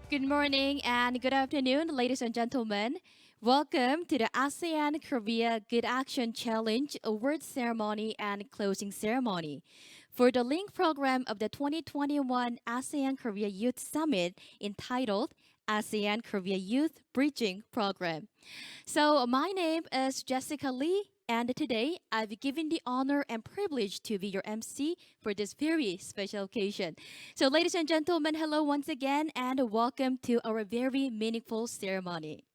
Good morning and good afternoon, ladies and gentlemen. Welcome to the ASEAN Korea Good Action Challenge award ceremony and closing ceremony for the link program of the 2021 ASEAN Korea Youth Summit entitled ASEAN Korea Youth Bridging Program. So, my name is Jessica Lee, and today I've given the honor and privilege to be your MC for this very special occasion. So, ladies and gentlemen, hello once again, and welcome to our very meaningful ceremony.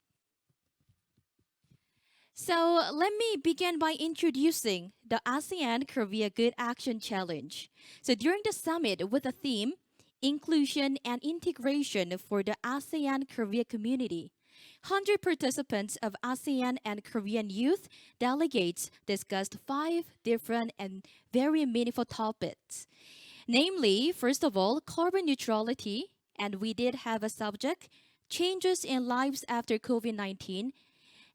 So, let me begin by introducing the ASEAN Korea Good Action Challenge. So, during the summit with the theme Inclusion and Integration for the ASEAN Korea Community, 100 participants of ASEAN and Korean youth delegates discussed five different and very meaningful topics. Namely, first of all, carbon neutrality, and we did have a subject, changes in lives after COVID 19,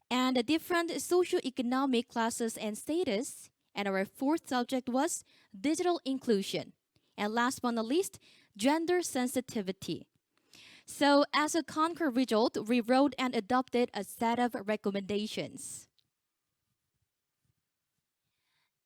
and the different socioeconomic classes and status. And our fourth subject was digital inclusion. And last but not least, gender sensitivity. So, as a concrete result, we wrote and adopted a set of recommendations.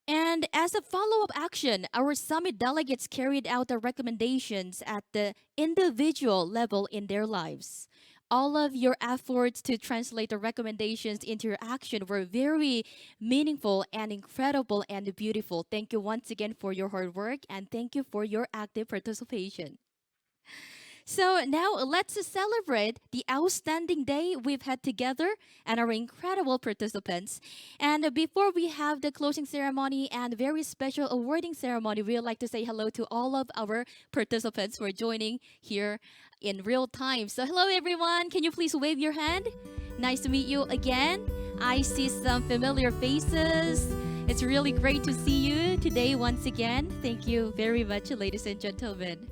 And as a follow up action, our summit delegates carried out the recommendations at the individual level in their lives. All of your efforts to translate the recommendations into your action were very meaningful and incredible and beautiful. Thank you once again for your hard work and thank you for your active participation. So now let's celebrate the outstanding day we've had together and our incredible participants. And before we have the closing ceremony and very special awarding ceremony, we'd like to say hello to all of our participants who are joining here in real time. So hello everyone, can you please wave your hand? Nice to meet you again. I see some familiar faces. It's really great to see you today once again. Thank you very much, ladies and gentlemen.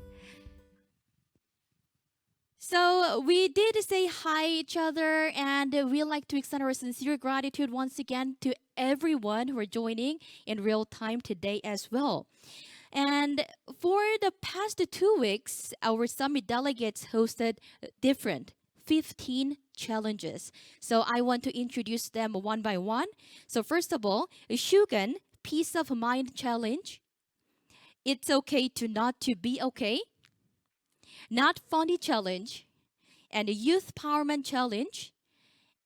So we did say hi each other, and we like to extend our sincere gratitude once again to everyone who are joining in real time today as well. And for the past 2 weeks, our summit delegates hosted different 15 challenges. So I want to introduce them one by one. So first of all, Shugan Peace of Mind Challenge. It's okay to not to be okay. Not Funny Challenge, and a Youth Powerman Challenge,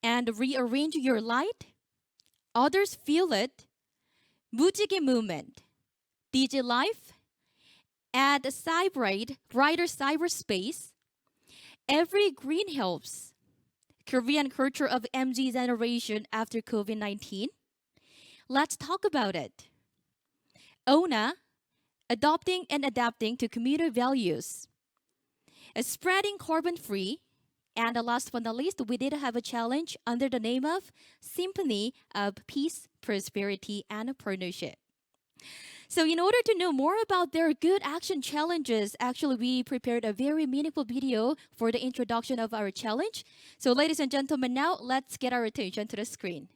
and Rearrange Your Light, Others Feel It, 무지개 Movement, DJ Life, Add Cybride, Brighter Cyberspace, Every Green Helps, Korean Culture of MZ Generation After COVID 19. Let's talk about it. ONA, Adopting and Adapting to Community Values. Spreading carbon free. And last but not least, we did have a challenge under the name of Symphony of Peace, Prosperity, and Partnership. So, in order to know more about their good action challenges, actually, we prepared a very meaningful video for the introduction of our challenge. So, ladies and gentlemen, now let's get our attention to the screen.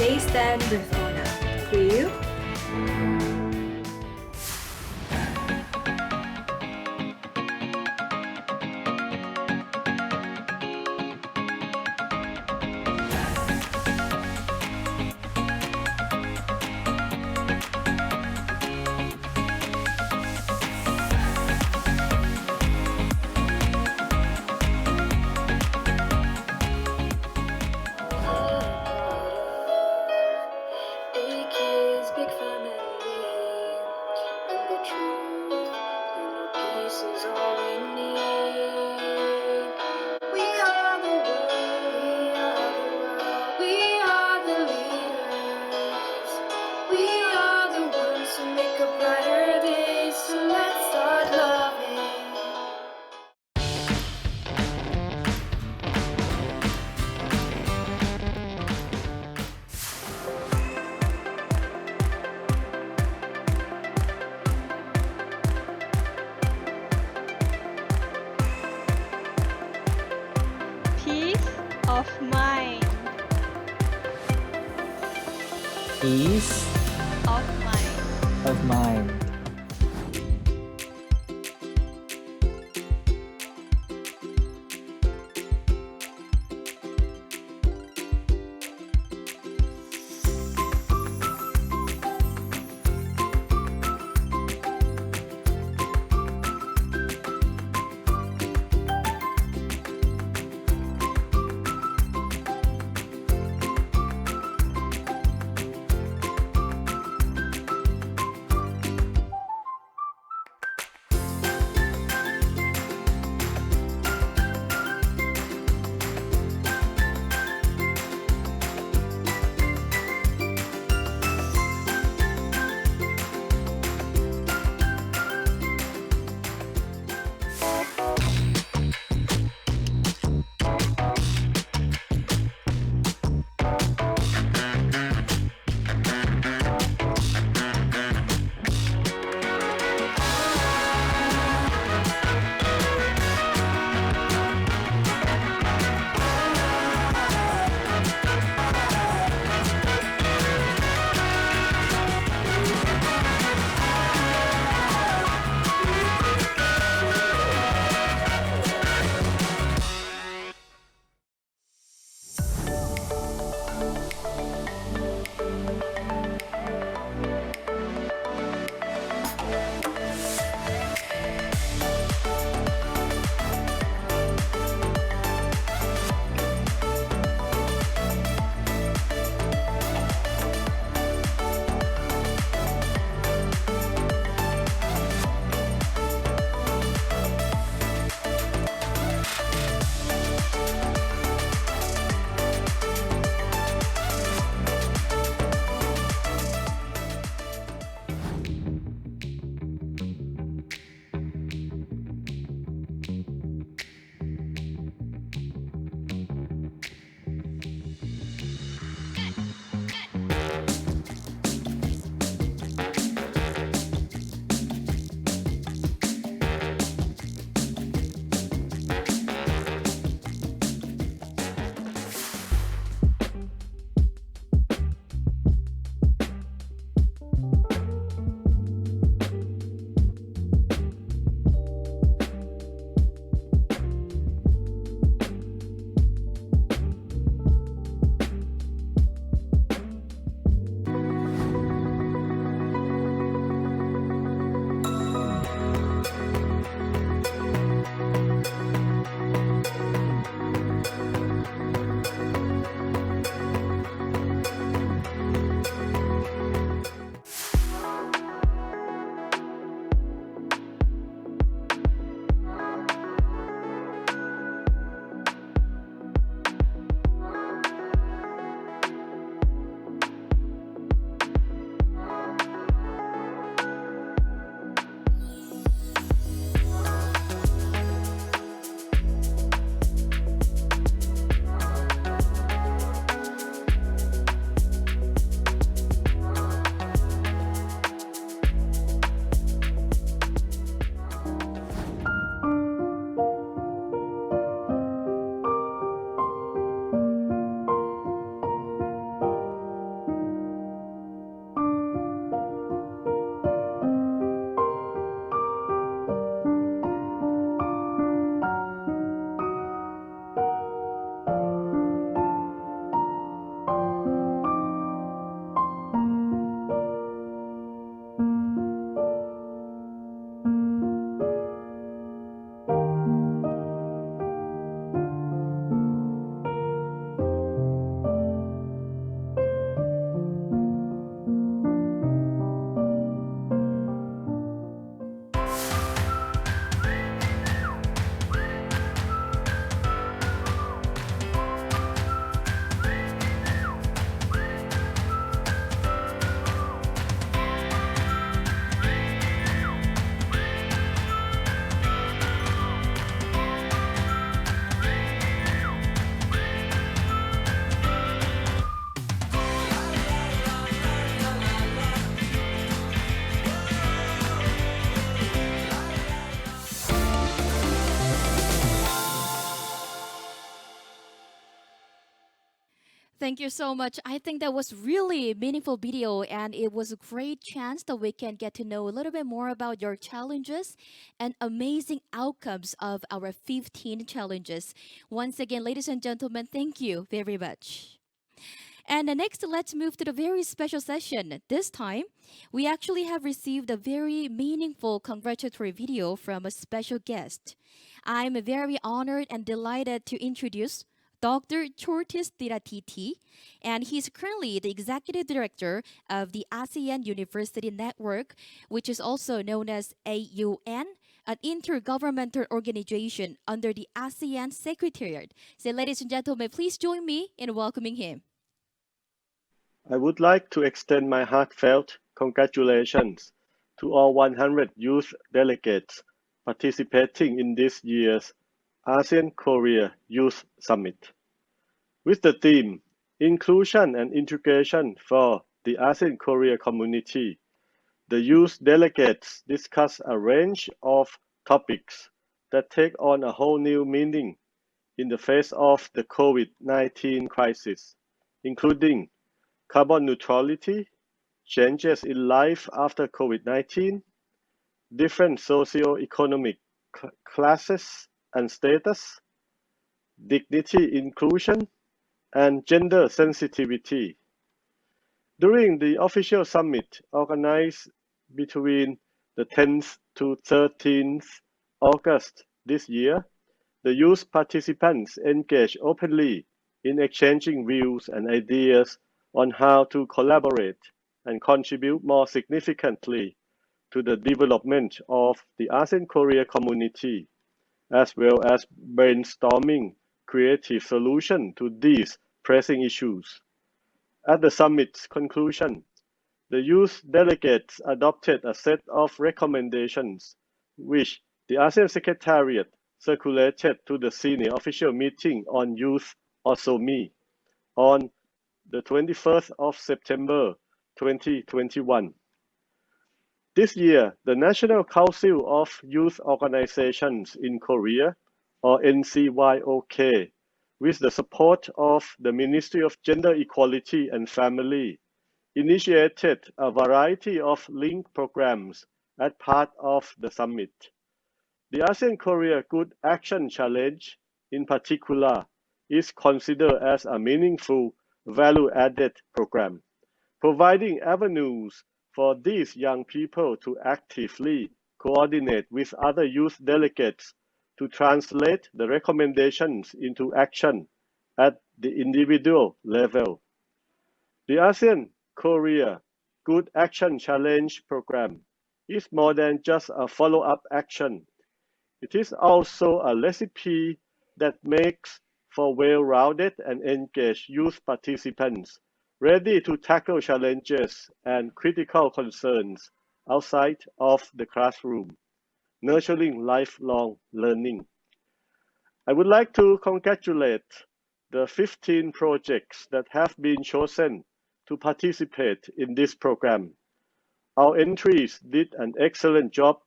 they stand with honor. Do you? AK's big family, and the truth, and peace is all we need. We are the world, we are the leaders, we are the ones who make a brighter day. So let's start loving. Peace of mind. Peace Of mind. of mind. Thank you so much. I think that was really meaningful video and it was a great chance that we can get to know a little bit more about your challenges and amazing outcomes of our 15 challenges. Once again, ladies and gentlemen, thank you very much. And next, let's move to the very special session. This time, we actually have received a very meaningful congratulatory video from a special guest. I'm very honored and delighted to introduce Dr. Chortis Tiratiti, and he's currently the executive director of the ASEAN University Network, which is also known as AUN, an intergovernmental organization under the ASEAN Secretariat. So, ladies and gentlemen, please join me in welcoming him. I would like to extend my heartfelt congratulations to all 100 youth delegates participating in this year's ASEAN-Korea Youth Summit. With the theme Inclusion and Integration for the ASEAN-Korea Community, the youth delegates discuss a range of topics that take on a whole new meaning in the face of the COVID-19 crisis, including carbon neutrality, changes in life after COVID-19, different socio-economic classes and status, dignity inclusion, and gender sensitivity. During the official summit organized between the 10th to 13th August this year, the youth participants engaged openly in exchanging views and ideas on how to collaborate and contribute more significantly to the development of the ASEAN-Korea community, as well as brainstorming creative solutions to these pressing issues. At the summit's conclusion, the youth delegates adopted a set of recommendations, which the ASEAN Secretariat circulated to the senior official meeting on youth, OSOMI, on the 21st of September 2021. This year, the National Council of Youth Organizations in Korea, or NCYOK, with the support of the Ministry of Gender Equality and Family, initiated a variety of link programs as part of the summit. The ASEAN-Korea Good Action Challenge, in particular, is considered as a meaningful value-added program, providing avenues for these young people to actively coordinate with other youth delegates to translate the recommendations into action at the individual level. The ASEAN-Korea Good Action Challenge program is more than just a follow-up action. It is also a recipe that makes for well-rounded and engaged youth participants ready to tackle challenges and critical concerns outside of the classroom, nurturing lifelong learning. I would like to congratulate the 15 projects that have been chosen to participate in this program. Our entries did an excellent job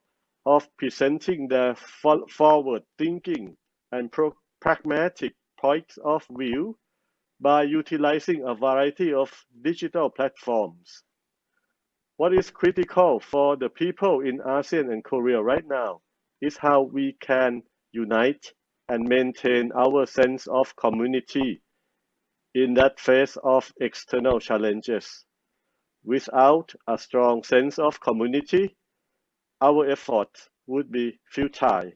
of presenting their forward-thinking and pragmatic points of view by utilizing a variety of digital platforms. What is critical for the people in ASEAN and Korea right now is how we can unite and maintain our sense of community in that face of external challenges. Without a strong sense of community, our efforts would be futile.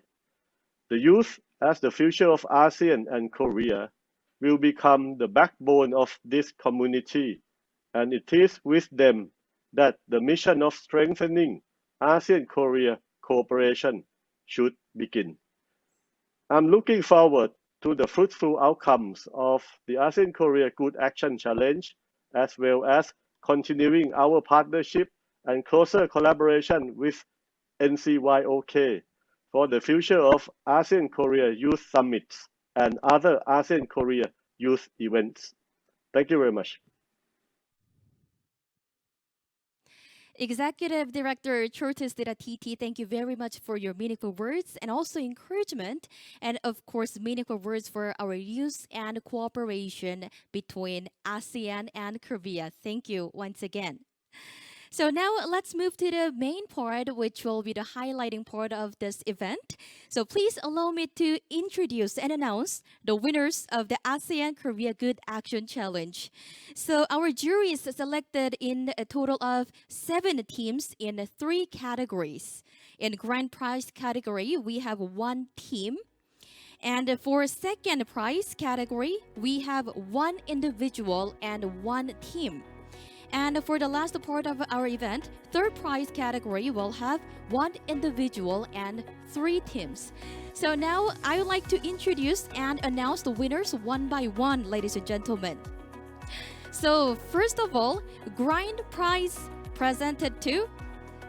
The youth, as the future of ASEAN and Korea, will become the backbone of this community, and it is with them that the mission of strengthening ASEAN-Korea cooperation should begin. I'm looking forward to the fruitful outcomes of the ASEAN-Korea Good Action Challenge, as well as continuing our partnership and closer collaboration with NCYOK for the future of ASEAN-Korea Youth Summits and other ASEAN-Korea youth events. Thank you very much. Executive Director Chortis TT, thank you very much for your meaningful words and also encouragement, and of course, meaningful words for our youth and cooperation between ASEAN and Korea. Thank you once again. So now let's move to the main part, which will be the highlighting part of this event. So please allow me to introduce and announce the winners of the ASEAN Korea Good Action Challenge. So our jury is selected in a total of 7 teams in 3 categories. In grand prize category, we have 1 team. And for second prize category, we have 1 individual and 1 team. And for the last part of our event, third prize category will have 1 individual and 3 teams. So now I would like to introduce and announce the winners one by one, ladies and gentlemen. So first of all, grand prize presented to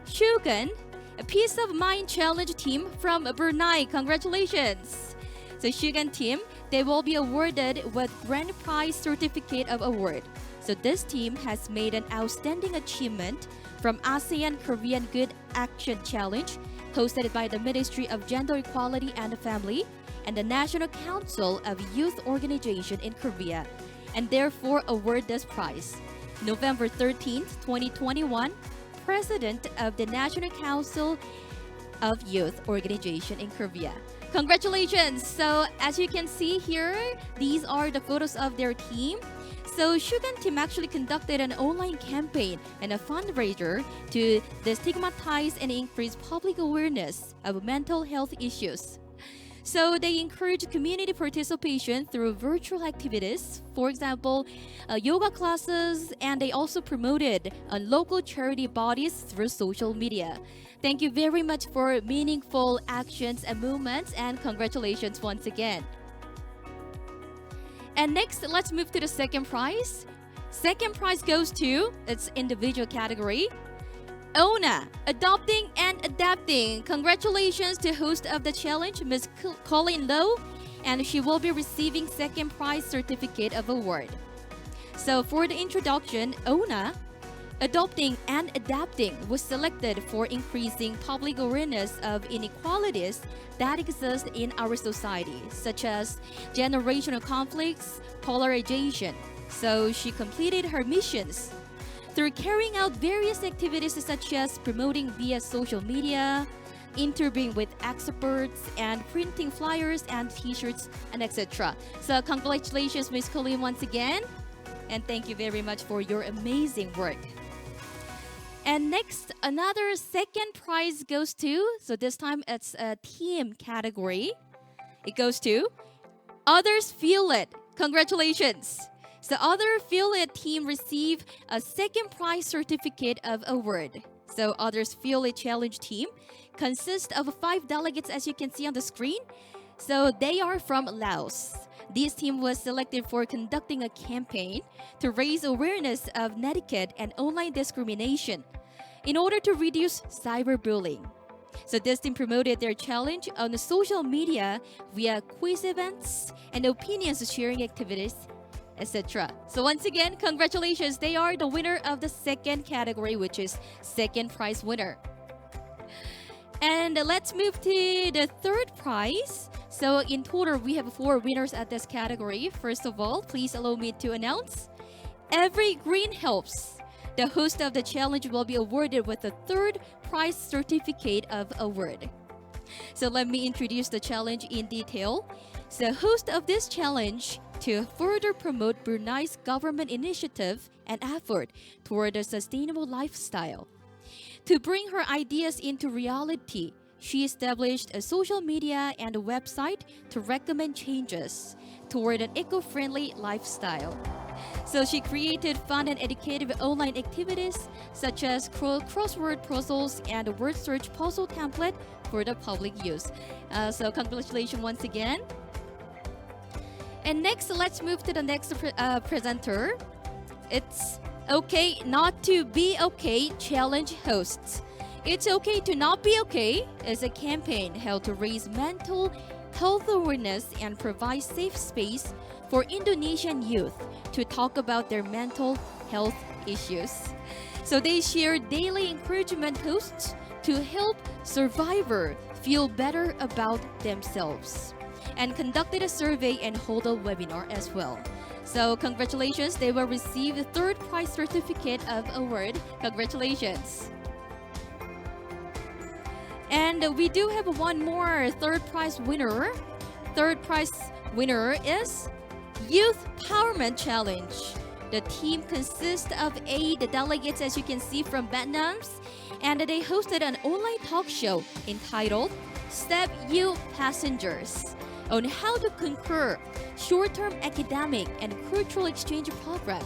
Shugan, a Peace of Mind Challenge team from Brunei. Congratulations! So Shugan team, they will be awarded with grand prize certificate of award. So this team has made an outstanding achievement from ASEAN Korean Good Action Challenge, hosted by the Ministry of Gender Equality and Family and the National Council of Youth Organization in Korea, and therefore award this prize. November 13th, 2021, President of the National Council of Youth Organization in Korea. Congratulations! So as you can see here, these are the photos of their team. So Shugan team actually conducted an online campaign and a fundraiser to destigmatize and increase public awareness of mental health issues. So they encourage community participation through virtual activities, for example, yoga classes, and they also promoted local charity bodies through social media. Thank you very much for meaningful actions and movements, and congratulations once again. And next, let's move to the second prize. Second prize goes to its individual category. Ona, Adopting and Adapting. Congratulations to host of the challenge, Ms. Colleen Lowe, and she will be receiving second prize certificate of award. So for the introduction, Ona, Adopting and Adapting was selected for increasing public awareness of inequalities that exist in our society, such as generational conflicts, polarization. So she completed her missions through carrying out various activities such as promoting via social media, interviewing with experts, and printing flyers and t-shirts, and etc. So congratulations, Ms. Colleen, once again, and thank you very much for your amazing work. And next, another second prize goes to, so this time it's a team category. It goes to Others Feel It. Congratulations! So Other Feel It team receive a second prize certificate of award. So Others Feel It challenge team consists of 5 delegates, as you can see on the screen. So they are from Laos. This team was selected for conducting a campaign to raise awareness of netiquette and online discrimination in order to reduce cyberbullying. So this team promoted their challenge on the social media via quiz events and opinions sharing activities, etc. So once again, congratulations. They are the winner of the second category, which is second prize winner. And let's move to the third prize. So in total, we have 4 winners at this category. First of all, please allow me to announce Every Green Helps. The host of the challenge will be awarded with a third prize certificate of award. So let me introduce the challenge in detail. The host of this challenge to further promote Brunei's government initiative and effort toward a sustainable lifestyle. To bring her ideas into reality, she established a social media and a website to recommend changes toward an eco-friendly lifestyle. So she created fun and educative online activities such as crossword puzzles and a word search puzzle template for the public use. So congratulations once again. And next, let's move to the next presenter. It's Okay Not to Be Okay Challenge hosts. It's Okay to Not Be Okay is a campaign held to raise mental health awareness and provide safe space for Indonesian youth to talk about their mental health issues. So they share daily encouragement posts to help survivors feel better about themselves, and conducted a survey and hold a webinar as well. So congratulations, they will receive the third prize certificate of award. Congratulations. And we do have one more third prize winner. Third prize winner is Youth Empowerment Challenge. The team consists of 8 delegates, as you can see, from Vietnam, and they hosted an online talk show entitled Step You Passengers on how to conquer short-term academic and cultural exchange program.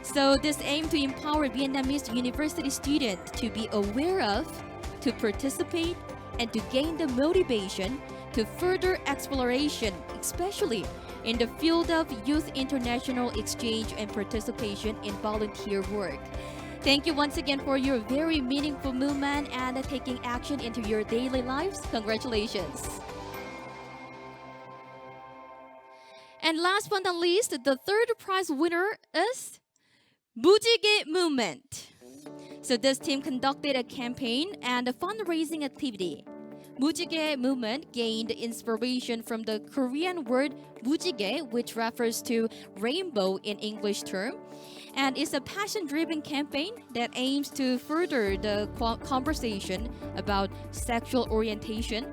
So this aimed to empower Vietnamese university students to be aware of, to participate, and to gain the motivation to further exploration, especially in the field of youth international exchange and participation in volunteer work. Thank you once again for your very meaningful movement and taking action into your daily lives. Congratulations. And last but not least, the third prize winner is 무지개 Movement. So this team conducted a campaign and a fundraising activity. 무지개 Movement gained inspiration from the Korean word 무지개, which refers to rainbow in English term, and is a passion-driven campaign that aims to further the conversation about sexual orientation,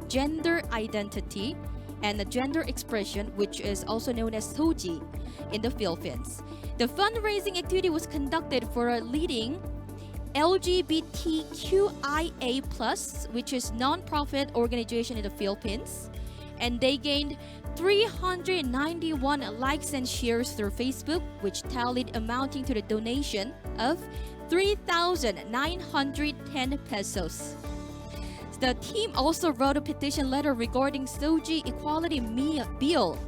gender identity, and the gender expression, which is also known as soji in the Philippines. The fundraising activity was conducted for a leading LGBTQIA+, which is non-profit organization in the Philippines, and they gained 391 likes and shares through Facebook, which tallied amounting to the donation of 3,910 pesos. The team also wrote a petition letter regarding Soji Equality Bill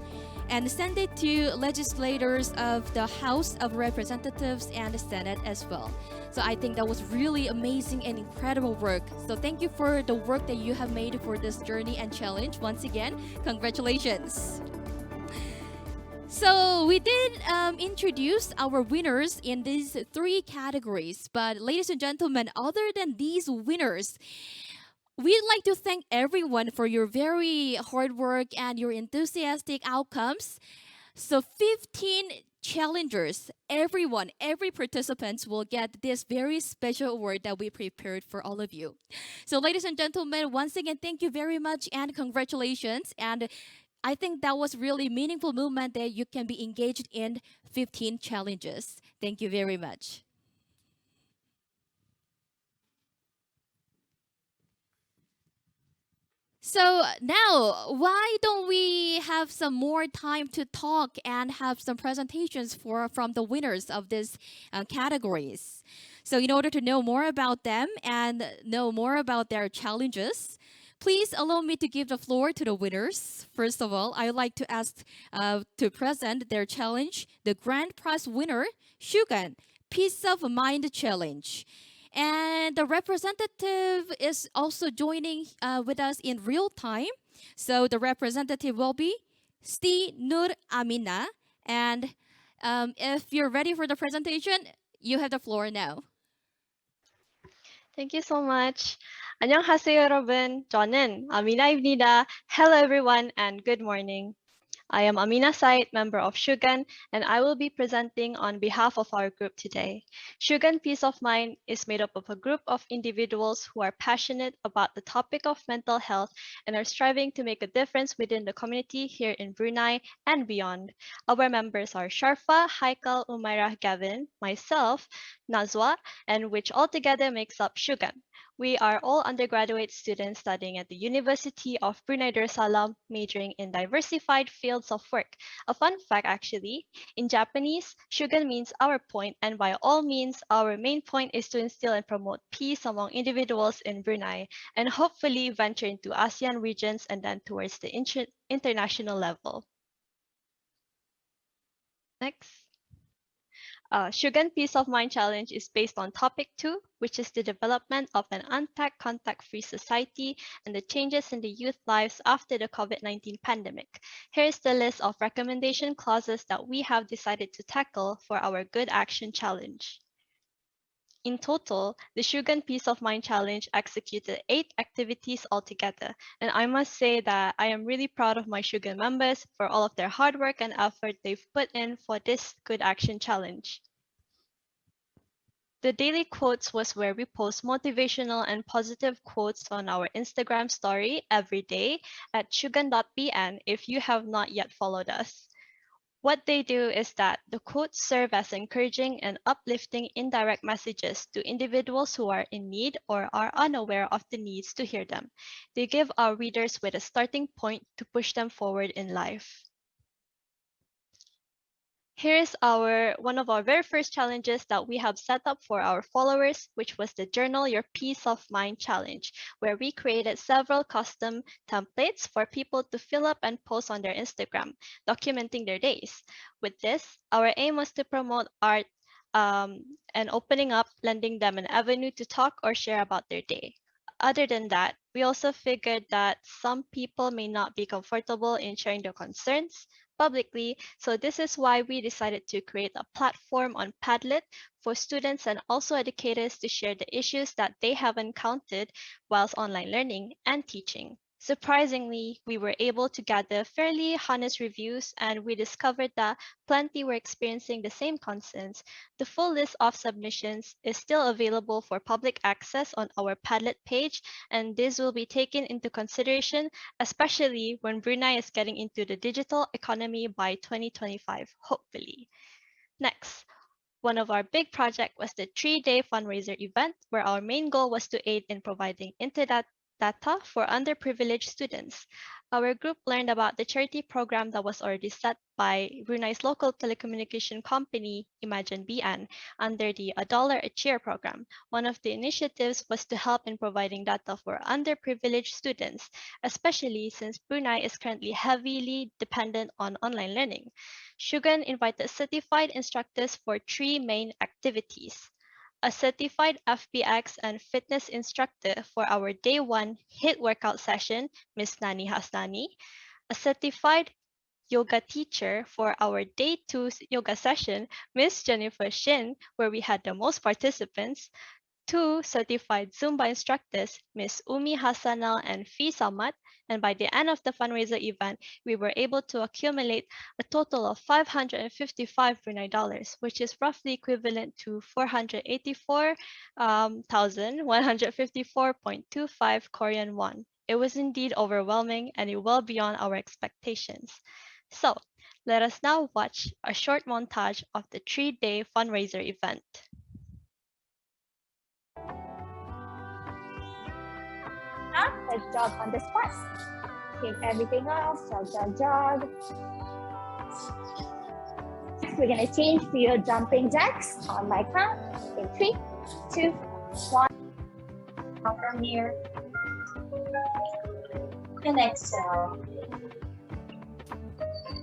and sent it to legislators of the House of Representatives and the Senate as well. So I think that was really amazing and incredible work. So thank you for the work that you have made for this journey and challenge. Once again, congratulations. So we did introduce our winners in these 3 categories. But ladies and gentlemen, other than these winners, we'd like to thank everyone for your very hard work and your enthusiastic outcomes. So 15 challengers, every participant will get this very special award that we prepared for all of you. So ladies and gentlemen, once again, thank you very much and congratulations. And I think that was really meaningful movement that you can be engaged in 15 challenges. Thank you very much. So now, why don't we have some more time to talk and have some presentations from the winners of these categories? So in order to know more about them and know more about their challenges, please allow me to give the floor to the winners. First of all, I would like to ask to present their challenge, the grand prize winner, Shugan, Peace of Mind Challenge. And the representative is also joining with us in real time. So the representative will be Sti Nur Amina. And if you're ready for the presentation, you have the floor now. Thank you so much. 안녕하세요, 여러분. 저는 아미나입니다. Hello, everyone, and good morning. I am Amina Said, member of Shugan, and I will be presenting on behalf of our group today. Shugan Peace of Mind is made up of a group of individuals who are passionate about the topic of mental health and are striving to make a difference within the community here in Brunei and beyond. Our members are Sharfa, Haikal, Umairah, Gavin, myself, Nazwa, and which altogether makes up Shugan. We are all undergraduate students studying at the University of Brunei Darussalam, majoring in diversified fields of work. A fun fact actually, in Japanese, Shugan means our point, and by all means, our main point is to instill and promote peace among individuals in Brunei, and hopefully venture into ASEAN regions and then towards the international level. Next. Shugan Peace of Mind Challenge is based on topic 2, which is the development of an unpacked contact-free society and the changes in the youth lives after the COVID-19 pandemic. Here is the list of recommendation clauses that we have decided to tackle for our Good Action Challenge. In total, the Shugan Peace of Mind Challenge executed 8 activities altogether, and I must say that I am really proud of my Shugan members for all of their hard work and effort they've put in for this Good Action Challenge. The daily quotes was where we post motivational and positive quotes on our Instagram story every day at shugan.bn if you have not yet followed us. What they do is that the quotes serve as encouraging and uplifting indirect messages to individuals who are in need or are unaware of the needs to hear them. They give our readers with a starting point to push them forward in life. Here's one of our very first challenges that we have set up for our followers, which was the Journal Your Peace of Mind Challenge, where we created several custom templates for people to fill up and post on their Instagram, documenting their days. With this, our aim was to promote art and opening up, lending them an avenue to talk or share about their day. Other than that, we also figured that some people may not be comfortable in sharing their concerns publicly, so this is why we decided to create a platform on Padlet for students and also educators to share the issues that they have encountered whilst online learning and teaching. Surprisingly, we were able to gather fairly honest reviews, and we discovered that plenty were experiencing the same concerns. The full list of submissions is still available for public access on our Padlet page, and this will be taken into consideration, especially when Brunei is getting into the digital economy by 2025, hopefully. Next, one of our big projects was the 3-day fundraiser event, where our main goal was to aid in providing internet data for underprivileged students. Our group learned about the charity program that was already set by Brunei's local telecommunication company, Imagine BN, under the A Dollar a Cheer program. One of the initiatives was to help in providing data for underprivileged students, especially since Brunei is currently heavily dependent on online learning. Shugan invited certified instructors for 3 main activities: a certified FBX and fitness instructor for our day 1 HIIT workout session, Miss Nani Hasnani, a certified yoga teacher for our day 2 yoga session, Miss Jennifer Shin, where we had the most participants, 2 certified Zumba instructors, Miss Umi Hassanal and Fi Samat, and by the end of the fundraiser event, we were able to accumulate a total of 555 Brunei dollars, which is roughly equivalent to 484,154.25 Korean won. It was indeed overwhelming and well beyond our expectations. So, let us now watch a short montage of the 3-day fundraiser event. Let's jog on the spot. Take everything off, jog, jog, jog. We're gonna change to your jumping jacks on my count in 3, 2, 1. From here. And exhale.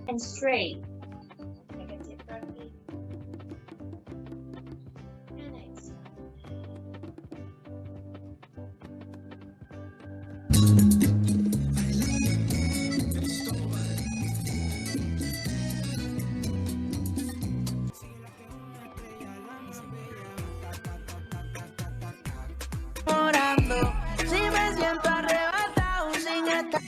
And straight. Take a deep breath in. And exhale. Si me siento arrebatado sin estar.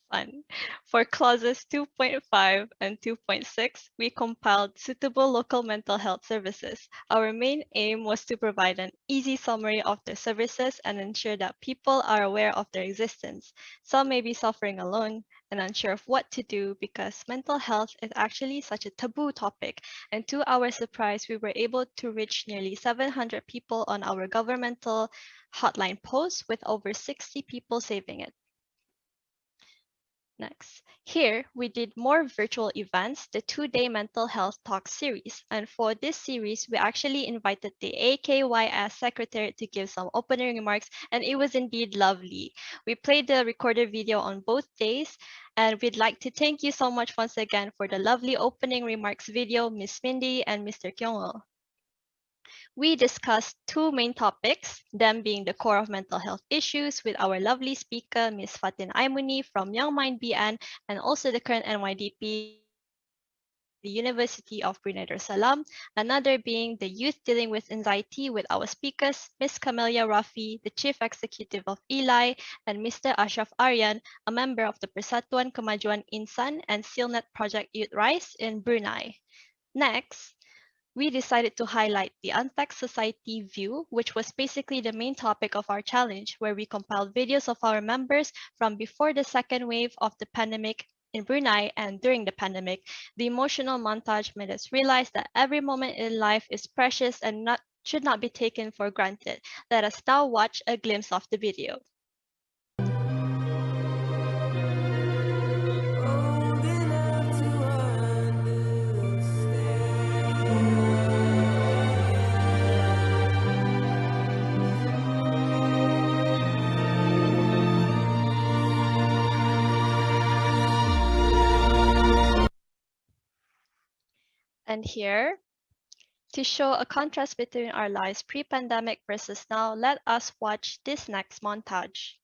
Fun. For clauses 2.5 and 2.6, we compiled suitable local mental health services. Our main aim was to provide an easy summary of their services and ensure that people are aware of their existence. Some may be suffering alone and unsure of what to do because mental health is actually such a taboo topic. And to our surprise, we were able to reach nearly 700 people on our governmental hotline post, with over 60 people saving it. Next, here we did more virtual events, the 2-day mental health talk series. And for this series, we actually invited the AKYS secretary to give some opening remarks, and it was indeed lovely. We played the recorded video on both days, and we'd like to thank you so much once again for the lovely opening remarks video, Miss Mindy and Mr. Kyungho. We discussed two main topics, them being the core of mental health issues with our lovely speaker, Ms. Fatin Aimuni from Young Mind BN, and also the current NYDP, the University of Brunei Darussalam. Another being the youth dealing with anxiety with our speakers, Ms. Camelia Rafi, the Chief Executive of ELI, and Mr. Ashraf Aryan, a member of the Persatuan Kemajuan Insan and SealNet Project Youth Rise in Brunei. Next, we decided to highlight the Untact Society view, which was basically the main topic of our challenge, where we compiled videos of our members from before the second wave of the pandemic in Brunei and during the pandemic. The emotional montage made us realize that every moment in life is precious and should not be taken for granted. Let us now watch a glimpse of the video. Old enough to And here, to show a contrast between our lives pre-pandemic versus now, let us watch this next montage.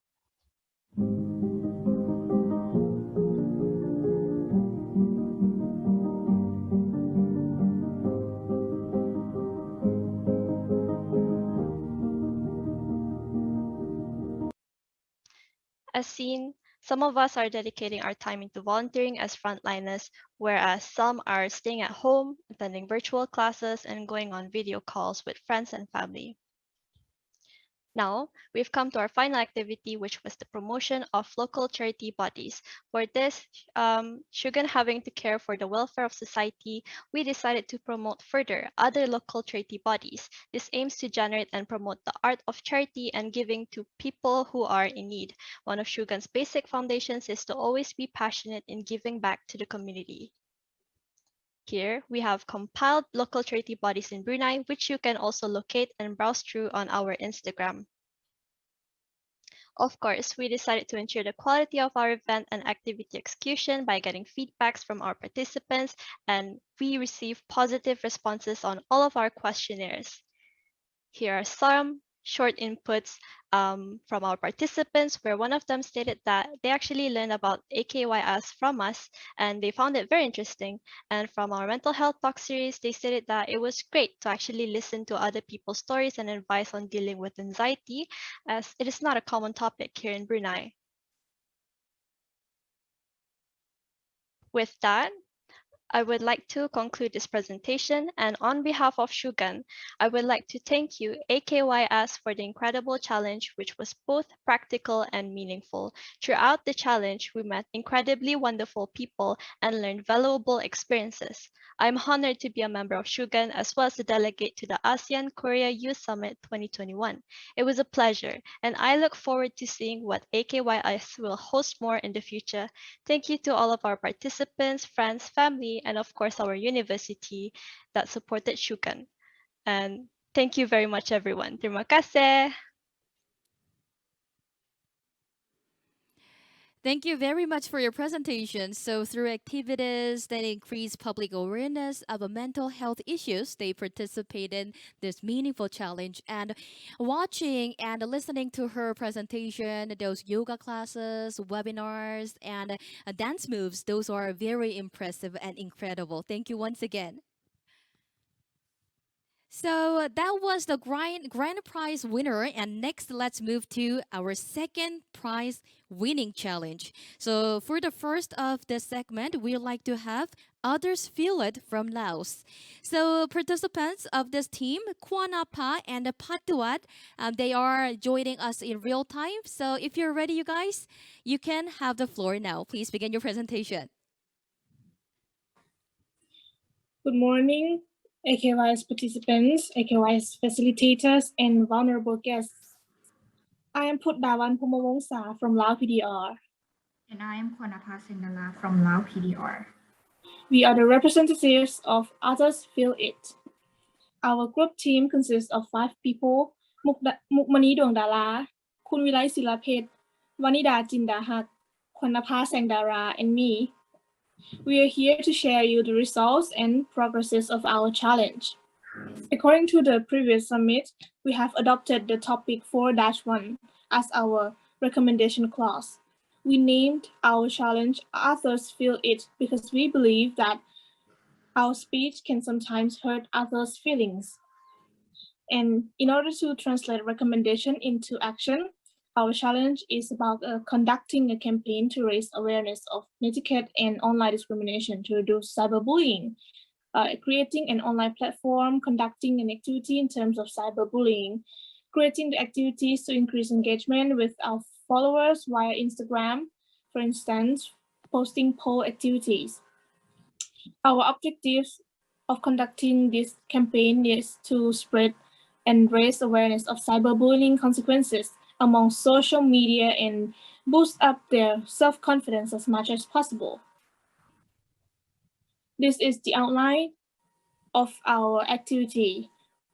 As seen, some of us are dedicating our time into volunteering as frontliners, whereas some are staying at home, attending virtual classes, and going on video calls with friends and family. Now, we've come to our final activity, which was the promotion of local charity bodies. For this, Shugan having to care for the welfare of society, we decided to promote further other local charity bodies. This aims to generate and promote the art of charity and giving to people who are in need. One of Shugan's basic foundations is to always be passionate in giving back to the community. Here, we have compiled local charity bodies in Brunei, which you can also locate and browse through on our Instagram. Of course, we decided to ensure the quality of our event and activity execution by getting feedbacks from our participants, and we received positive responses on all of our questionnaires. Here are some short inputs from our participants, where one of them stated that they actually learned about AKYS from us and they found it very interesting. And from our mental health talk series, they stated that it was great to actually listen to other people's stories and advice on dealing with anxiety, as it is not a common topic here in Brunei. With that, I would like to conclude this presentation, and on behalf of Shugan, I would like to thank you, AKYS, for the incredible challenge, which was both practical and meaningful. Throughout the challenge, we met incredibly wonderful people and learned valuable experiences. I'm honored to be a member of Shugan as well as a delegate to the ASEAN-Korea Youth Summit 2021. It was a pleasure, and I look forward to seeing what AKYS will host more in the future. Thank you to all of our participants, friends, family, and of course our university that supported Shukan. And thank you very much, everyone. Terima kasih. Thank you very much for your presentation. So, through activities that increase public awareness of mental health issues, they participate in this meaningful challenge. And watching and listening to her presentation, those yoga classes, webinars, and dance moves, those are very impressive and incredible. Thank you once again. So that was the grand prize winner, and next let's move to our second prize winning challenge. So for the first of this segment, we like to have Others Feel It from Laos. So participants of this team, Kwanapa and Patuat, they are joining us in real time. So if you're ready, you guys, you can have the floor now. Please begin your presentation. Good morning, AKYS participants, AKYS facilitators, and vulnerable guests. I am Putdawan Pumawongsa from Lao PDR. And I am Kwanapa Singala from Lao PDR. We are the representatives of Others Feel It. Our group team consists of 5 people, Mukmani Dongdala, Kun Vilai Silapet, Vanida Jindahat, Kwanapa Sangdara, and me. We are here to share you the results and progresses of our challenge. According to the previous summit, we have adopted the topic 4-1 as our recommendation clause. We named our challenge Others Feel It because we believe that our speech can sometimes hurt others' feelings. And in order to translate recommendation into action, our challenge is about conducting a campaign to raise awareness of etiquette and online discrimination to reduce cyberbullying, creating an online platform, conducting an activity in terms of cyberbullying, creating the activities to increase engagement with our followers via Instagram, for instance, posting poll activities. Our objectives of conducting this campaign is to spread and raise awareness of cyberbullying consequences among social media and boost up their self-confidence as much as possible. This is the outline of our activity.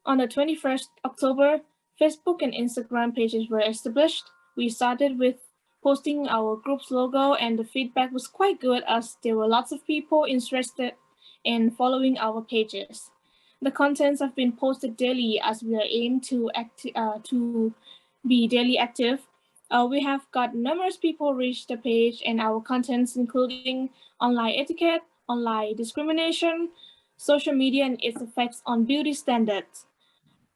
On the 21st October, Facebook and Instagram pages were established. We started with posting our group's logo, and the feedback was quite good as there were lots of people interested in following our pages. The contents have been posted daily as we are aimed to be daily active. We have got numerous people reach the page, and our contents including online etiquette, online discrimination, social media and its effects on beauty standards,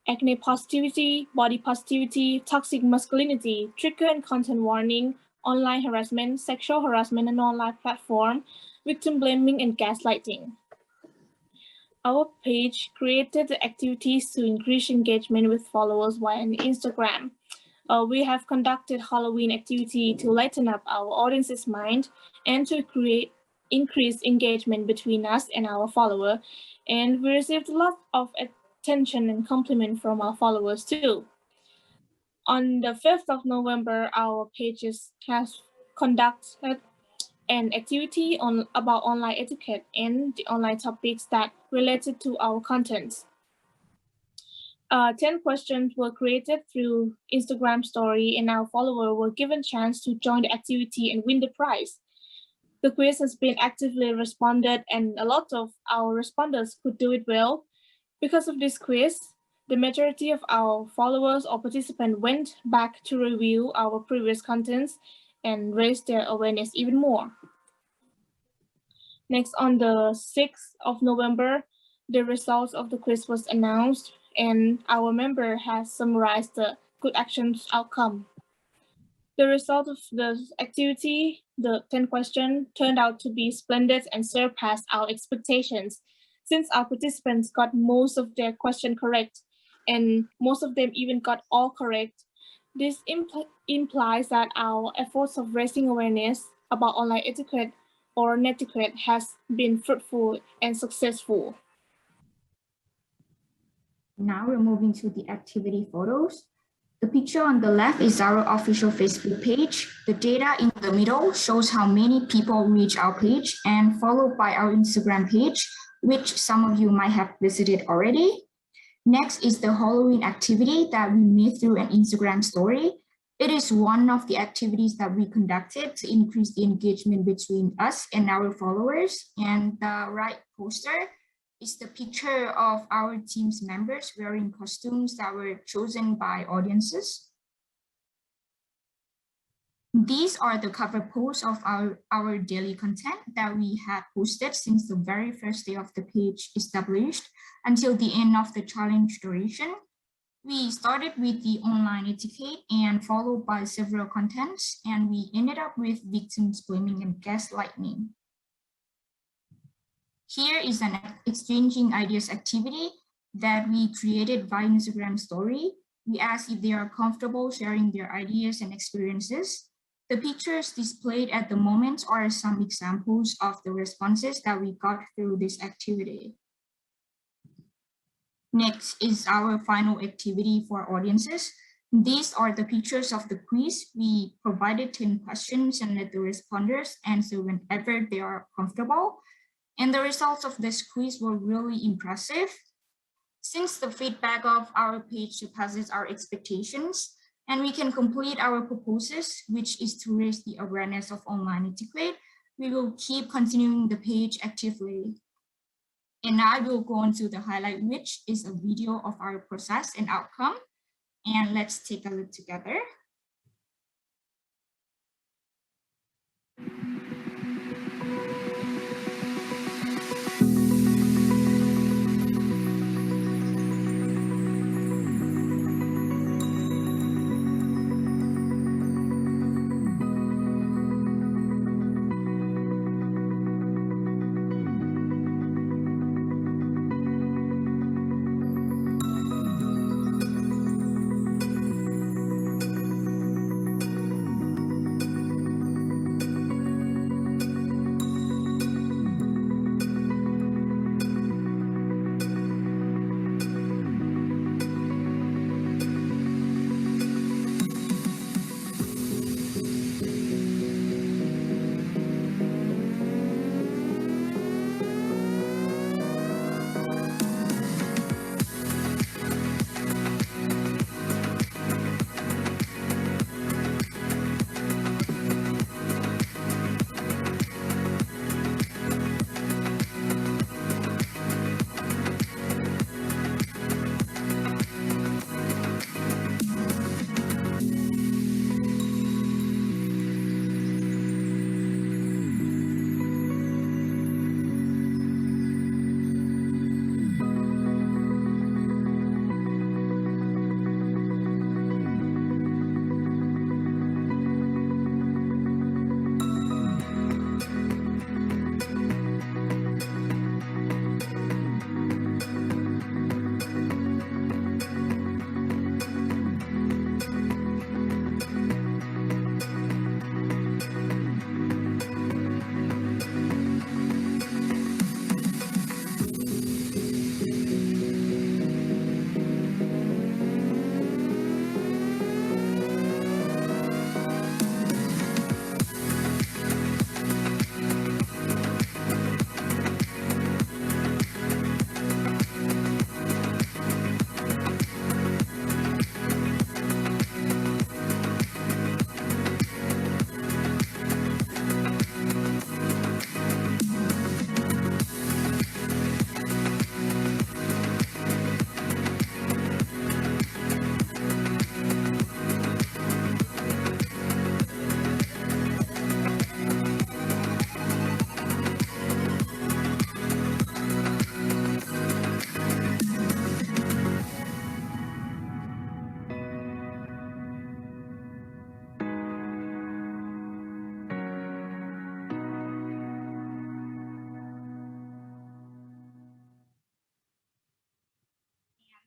acne positivity, body positivity, toxic masculinity, trigger and content warning, online harassment, sexual harassment on online platform, victim blaming and gaslighting. Our page created the activities to increase engagement with followers via Instagram. We have conducted Halloween activity to lighten up our audience's mind and to create increased engagement between us and our follower. And we received a lot of attention and compliment from our followers too. On the 5th of November, our pages has conducted an activity about online etiquette and the online topics that related to our contents. 10 questions were created through Instagram story and our followers were given chance to join the activity and win the prize. The quiz has been actively responded and a lot of our respondents could do it well. Because of this quiz, the majority of our followers or participants went back to review our previous contents and raised their awareness even more. Next, on the 6th of November, the results of the quiz was announced and our member has summarized the good actions outcome. The result of the activity, the 10 questions, turned out to be splendid and surpassed our expectations. Since our participants got most of their questions correct, and most of them even got all correct, this implies that our efforts of raising awareness about online etiquette or netiquette has been fruitful and successful. Now we're moving to the activity photos. The picture on the left is our official Facebook page. The data in the middle shows how many people reach our page and followed by our Instagram page, which some of you might have visited already. Next is the Halloween activity that we made through an Instagram story. It is one of the activities that we conducted to increase the engagement between us and our followers. And the right poster is the picture of our team's members wearing costumes that were chosen by audiences. These are the cover posts of our daily content that we had posted since the very first day of the page established until the end of the challenge duration. We started with the online etiquette and followed by several contents, and we ended up with victims blaming and gaslighting. Here is an exchanging ideas activity that we created via Instagram story. We asked if they are comfortable sharing their ideas and experiences. The pictures displayed at the moment are some examples of the responses that we got through this activity. Next is our final activity for audiences. These are the pictures of the quiz. We provided 10 questions and let the responders answer whenever they are comfortable. And the results of this quiz were really impressive. Since the feedback of our page surpasses our expectations, and we can complete our purposes, which is to raise the awareness of online etiquette, we will keep continuing the page actively. And now I will go on to the highlight, which is a video of our process and outcome. And let's take a look together.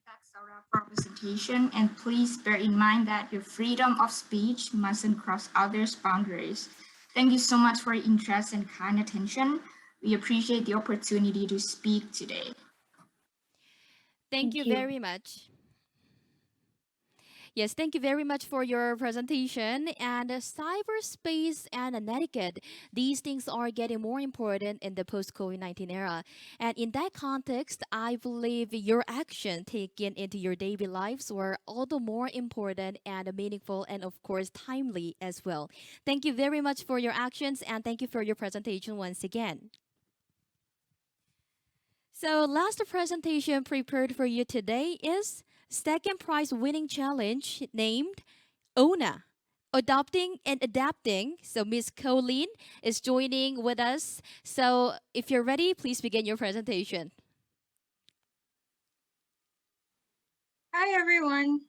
That's our presentation, and please bear in mind that your freedom of speech mustn't cross others' boundaries. Thank you so much for your interest and kind attention. We appreciate the opportunity to speak today. Thank you very much. Yes, thank you very much for your presentation. And cyberspace and etiquette, these things are getting more important in the post COVID-19 era. And in that context, I believe your action taken into your daily lives were all the more important and meaningful and, of course, timely as well. Thank you very much for your actions and thank you for your presentation once again. So, last presentation prepared for you today is second prize winning challenge named ONA, Adopting and Adapting. So, Miss Colleen is joining with us. So, if you're ready, please begin your presentation. Hi everyone.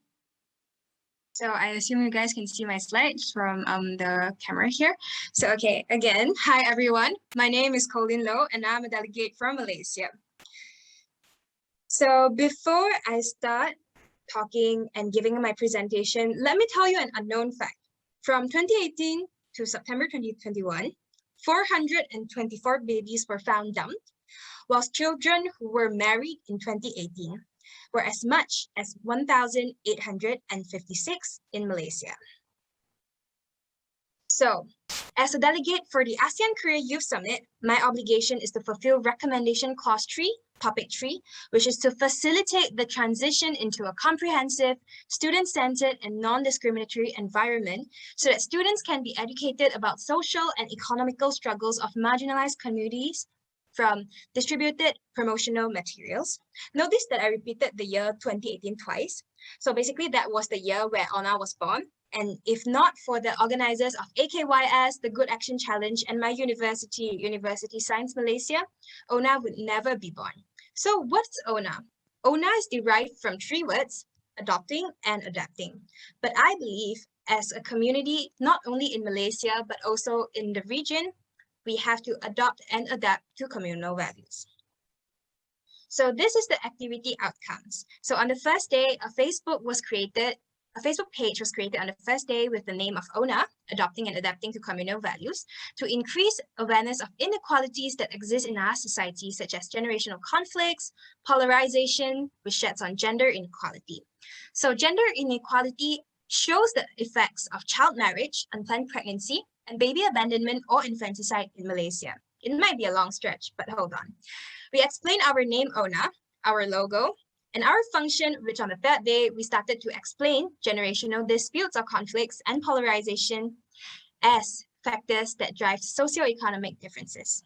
So I assume you guys can see my slides from the camera here. So okay, again, hi everyone. My name is Colleen Low and I'm a delegate from Malaysia. So before I start talking and giving my presentation, let me tell you an unknown fact. From 2018 to September 2021, 424 babies were found dumped, whilst children who were married in 2018 were as much as 1,856 in Malaysia. So, as a delegate for the ASEAN-Korea Youth Summit, my obligation is to fulfill recommendation clause 3, topic 3, which is to facilitate the transition into a comprehensive, student-centered, and non-discriminatory environment so that students can be educated about social and economical struggles of marginalized communities from distributed promotional materials. Notice that I repeated the year 2018 twice. So basically that was the year where Ona was born. And if not for the organizers of AKYS, the Good Action Challenge, and my university, University Science Malaysia, Ona would never be born. So what's Ona? Ona is derived from three words, adopting and adapting. But I believe as a community, not only in Malaysia, but also in the region, we have to adopt and adapt to communal values. So this is the activity outcomes. So on the first day, a Facebook page was created on the first day with the name of ONA, Adopting and Adapting to Communal Values, to increase awareness of inequalities that exist in our society, such as generational conflicts, polarization, which sheds on gender inequality. So gender inequality shows the effects of child marriage, unplanned pregnancy, and baby abandonment or infanticide in Malaysia. It might be a long stretch, but hold on. We explain our name ONA, our logo, and our function, which on the third day, we started to explain generational disputes or conflicts and polarization as factors that drive socioeconomic differences.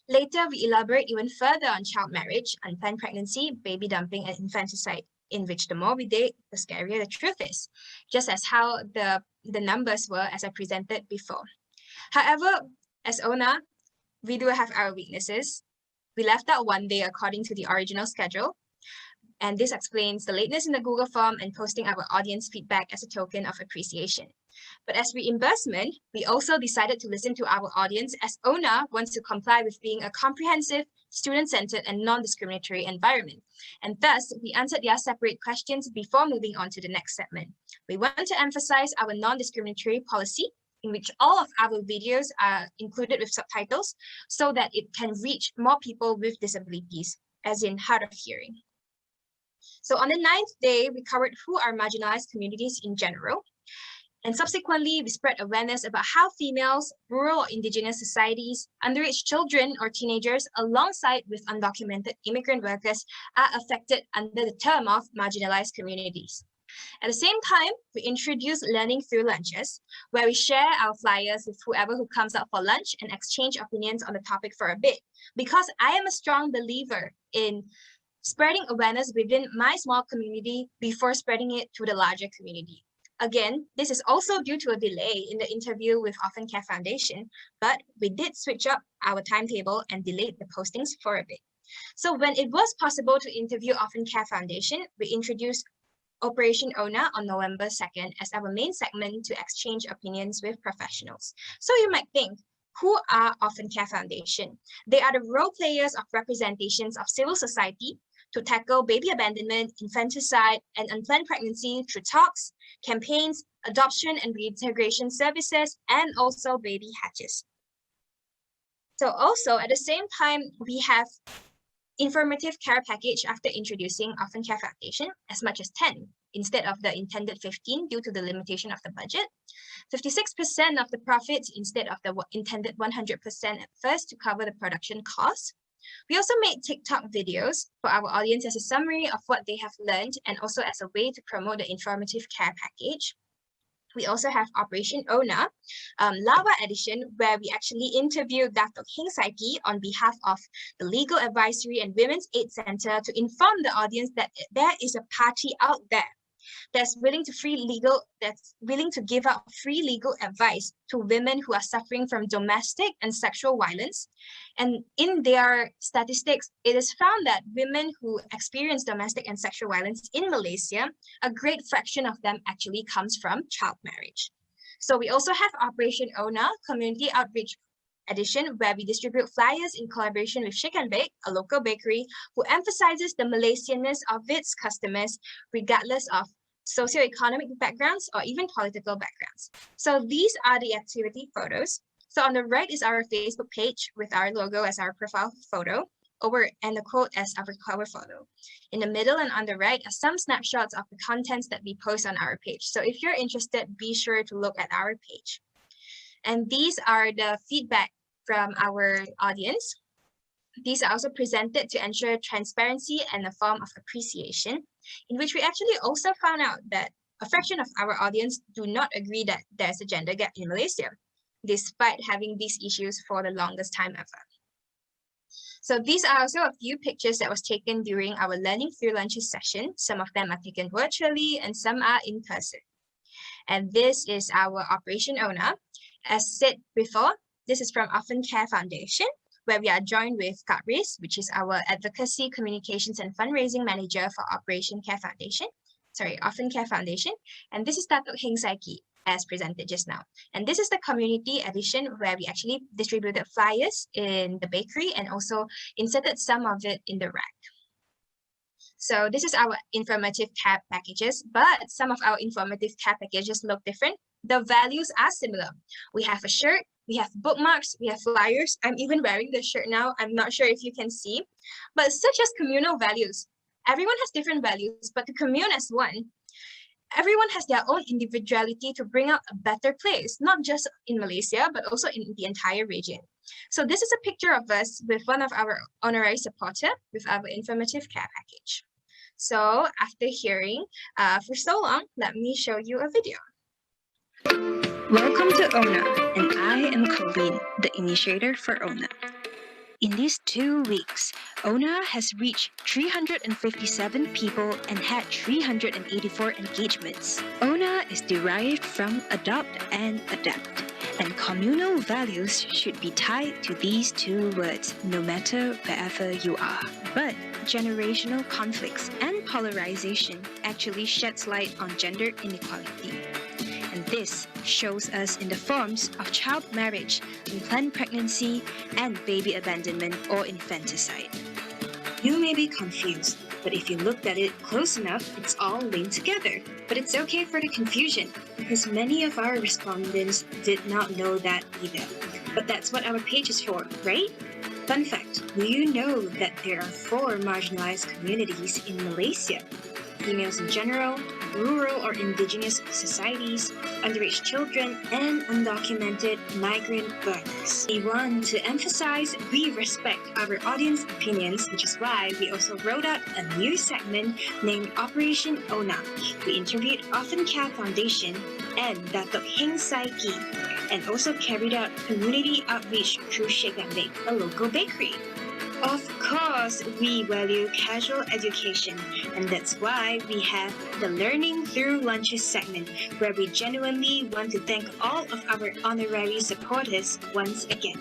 Later, we elaborate even further on child marriage, unplanned pregnancy, baby dumping, and infanticide, in which the more we dig, the scarier the truth is, just as how the numbers were as I presented before. However, as ONA, we do have our weaknesses. We left out one day according to the original schedule, and this explains the lateness in the Google form and posting our audience feedback as a token of appreciation. But as reimbursement, we also decided to listen to our audience as ONA wants to comply with being a comprehensive, student-centered, and non-discriminatory environment. And thus, we answered their separate questions before moving on to the next segment. We want to emphasize our non-discriminatory policy, in which all of our videos are included with subtitles so that it can reach more people with disabilities, as in hard of hearing. So on the 9th day, we covered who are marginalized communities in general. And subsequently, we spread awareness about how females, rural or indigenous societies, underage children or teenagers, alongside with undocumented immigrant workers, are affected under the term of marginalized communities. At the same time, we introduce learning through lunches, where we share our flyers with whoever who comes out for lunch and exchange opinions on the topic for a bit. Because I am a strong believer in spreading awareness within my small community before spreading it to the larger community. Again, this is also due to a delay in the interview with Orphan Care Foundation, but we did switch up our timetable and delayed the postings for a bit. So when it was possible to interview Orphan Care Foundation, we introduced Operation ONA on November 2nd as our main segment to exchange opinions with professionals. So you might think, who are Orphan Care Foundation? They are the role players of representations of civil society to tackle baby abandonment, infanticide, and unplanned pregnancy through talks, campaigns, adoption and reintegration services, and also baby hatches. So also at the same time, we have informative care package after introducing Orphan Care Foundation, as much as 10 instead of the intended 15 due to the limitation of the budget. 56% of the profits instead of the intended 100% at first to cover the production costs. We also made TikTok videos for our audience as a summary of what they have learned and also as a way to promote the informative care package. We also have Operation ONA, Lava Edition, where we actually interviewed Dr. Hing Saiki on behalf of the Legal Advisory and Women's Aid Center to inform the audience that there is a party out there that's willing to give out free legal advice to women who are suffering from domestic and sexual violence. And in their statistics, it is found that women who experience domestic and sexual violence in Malaysia, a great fraction of them actually comes from child marriage. So we also have Operation ONA, Community Outreach Edition, where we distribute flyers in collaboration with Shake and Bake, a local bakery who emphasizes the Malaysianness of its customers, regardless of socioeconomic backgrounds or even political backgrounds. So these are the activity photos. So on the right is our Facebook page with our logo as our profile photo, and the quote as our cover photo. In the middle and on the right are some snapshots of the contents that we post on our page. So if you're interested, be sure to look at our page. And these are the feedback from our audience. These are also presented to ensure transparency and a form of appreciation, in which we actually also found out that a fraction of our audience do not agree that there's a gender gap in Malaysia, despite having these issues for the longest time ever. So these are also a few pictures that was taken during our Learning Through Lunches session. Some of them are taken virtually and some are in person. And this is our Operation ONA. As said before, this is from Often Care Foundation, where we are joined with Kak Riz, which is our Advocacy, Communications and Fundraising Manager for Often Care Foundation. And this is Datuk Heng Saiki, as presented just now. And this is the community edition where we actually distributed flyers in the bakery and also inserted some of it in the rack. So this is our informative care packages, but some of our informative care packages look different. The values are similar. We have a shirt, we have bookmarks, we have flyers. I'm even wearing the shirt now. I'm not sure if you can see, but such as communal values. Everyone has different values, but to commune as one, everyone has their own individuality to bring out a better place, not just in Malaysia, but also in the entire region. So this is a picture of us with one of our honorary supporter with our informative care package. So after hearing for so long, let me show you a video. Welcome to ONA, and I am Colleen, the initiator for ONA. In these 2 weeks, ONA has reached 357 people and had 384 engagements. ONA is derived from adopt and adapt, and communal values should be tied to these 2 words no matter wherever you are. But generational conflicts and polarization actually sheds light on gender inequality. And this shows us in the forms of child marriage, unplanned pregnancy, and baby abandonment or infanticide. You may be confused, but if you looked at it close enough, it's all linked together. But it's okay for the confusion, because many of our respondents did not know that either. But that's what our page is for, right? Fun fact, do you know that there are 4 marginalized communities in Malaysia? Females in general, rural or indigenous societies, underage children, and undocumented migrant workers. We want to emphasize we respect our audience opinions, which is why we also wrote out a new segment named Operation ONA. We interviewed Often Care Foundation and Datuk Heng Saiki, and also carried out community outreach through Shake and Bake, a local bakery. Of course, we value casual education, and that's why we have the Learning Through Lunches segment, where we genuinely want to thank all of our honorary supporters once again.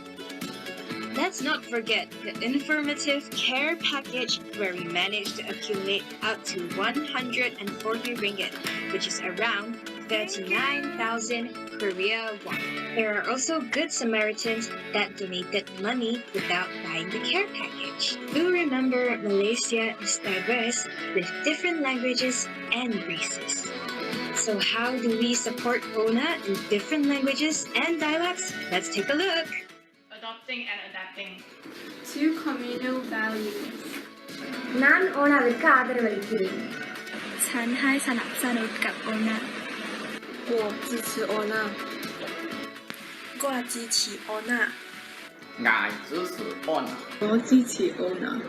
Let's not forget the informative care package, where we managed to accumulate up to 140 ringgit, which is around 39,000 Korea won. There are also Good Samaritans that donated money without buying the care package. Do remember, Malaysia is diverse with different languages and races. So how do we support ONA in different languages and dialects? Let's take a look. Adopting and adapting. 2 communal values. 난 오나를 아들을ฉันให้สนับสนุนกับONA 我支持 ONA 我支持ONA 我支持 ONA 我支持 ONA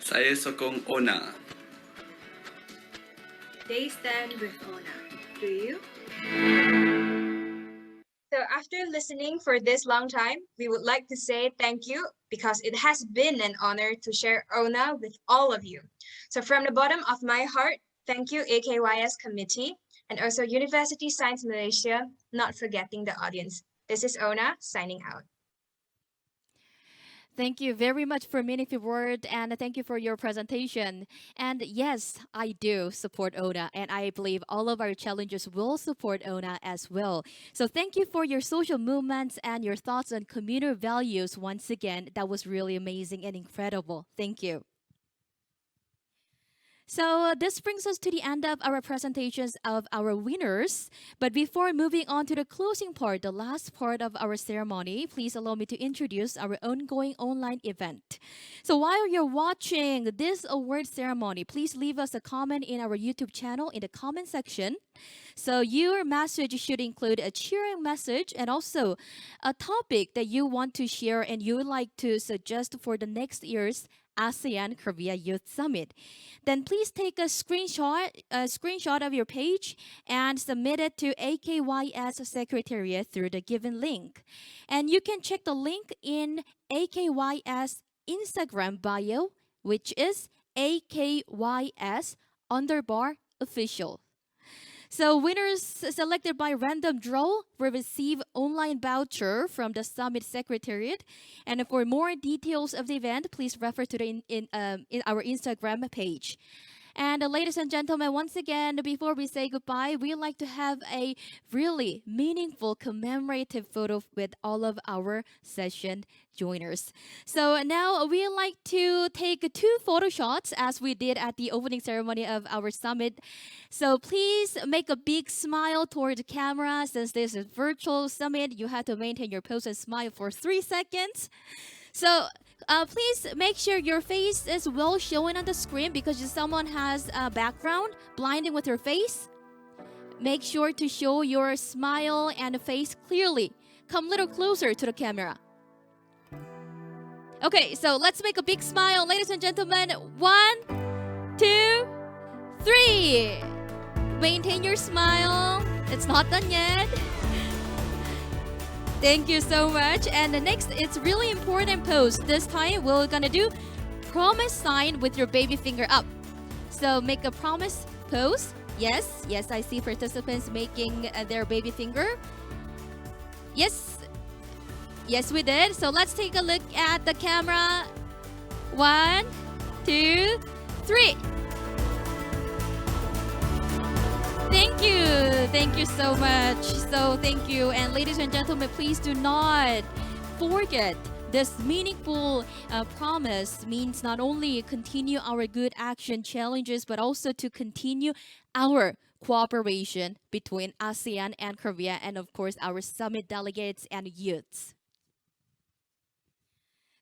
Saya sokong ONA. They stand with ONA. Do you? So after listening for this long time, we would like to say thank you because it has been an honor to share ONA with all of you. So from the bottom of my heart, thank you AKYS committee and also University Science Malaysia, not forgetting the audience. This is ONA signing out. Thank you very much for meaningful word and thank you for your presentation. And yes, I do support ONA and I believe all of our challengers will support ONA as well. So thank you for your social movements and your thoughts on communal values once again. That was really amazing and incredible. Thank you. So this brings us to the end of our presentations of our winners. But before moving on to the closing part, the last part of our ceremony, please allow me to introduce our ongoing online event. So while you're watching this award ceremony, please leave us a comment in our YouTube channel in the comment section. So your message should include a cheering message and also a topic that you want to share and you would like to suggest for the next year's ASEAN-Korea Youth Summit. Then please take a screenshot of your page and submit it to AKYS Secretariat through the given link. And you can check the link in AKYS Instagram bio, which is AKYS_official. So winners selected by random draw will receive online voucher from the summit secretariat. And for more details of the event, please refer to the in our Instagram page. And ladies and gentlemen, once again, before we say goodbye, we like to have a really meaningful commemorative photo with all of our session joiners. So now we like to take 2 photo shots as we did at the opening ceremony of our summit. So please make a big smile toward the camera. Since this is virtual summit, you have to maintain your pose and smile for 3 seconds. So please make sure your face is well shown on the screen because if someone has a background blinding with your face, make sure to show your smile and face clearly. Come a little closer to the camera. Okay, so let's make a big smile, ladies and gentlemen. 1, 2, 3. Maintain your smile. It's not done yet. Thank you so much. And the next, it's really important pose. This time, we're gonna do promise sign with your baby finger up. So make a promise pose. Yes, yes, I see participants making their baby finger. Yes, yes, we did. So let's take a look at the camera. 1, 2, 3. Thank you so much. So thank you. And ladies and gentlemen, please do not forget this meaningful promise means not only continue our good action challenges, but also to continue our cooperation between ASEAN and Korea, and of course our summit delegates and youths.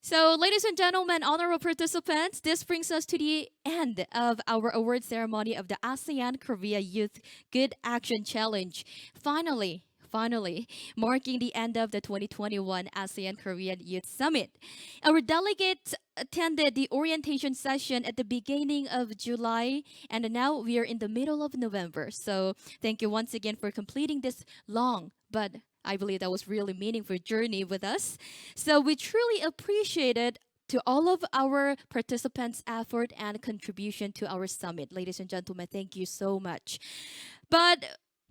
So, ladies and gentlemen, honorable participants, this brings us to the end of our award ceremony of the ASEAN-Korea Youth Good Action Challenge. Finally, marking the end of the 2021 ASEAN-Korean Youth Summit. Our delegates attended the orientation session at the beginning of July, and now we are in the middle of November. So, thank you once again for completing this long but I believe that was really meaningful journey with us. So we truly appreciate it to all of our participants' effort and contribution to our summit. Ladies and gentlemen, thank you so much. But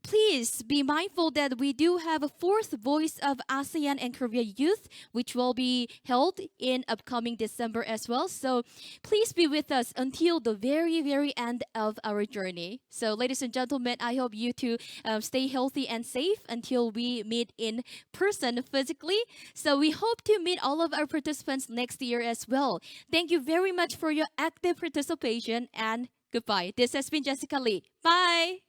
please be mindful that we do have a 4th Voice of ASEAN and Korea Youth, which will be held in upcoming December as well. So please be with us until the very, very end of our journey. So ladies and gentlemen, I hope you to stay healthy and safe until we meet in person physically. So we hope to meet all of our participants next year as well. Thank you very much for your active participation and goodbye. This has been Jessica Lee. Bye!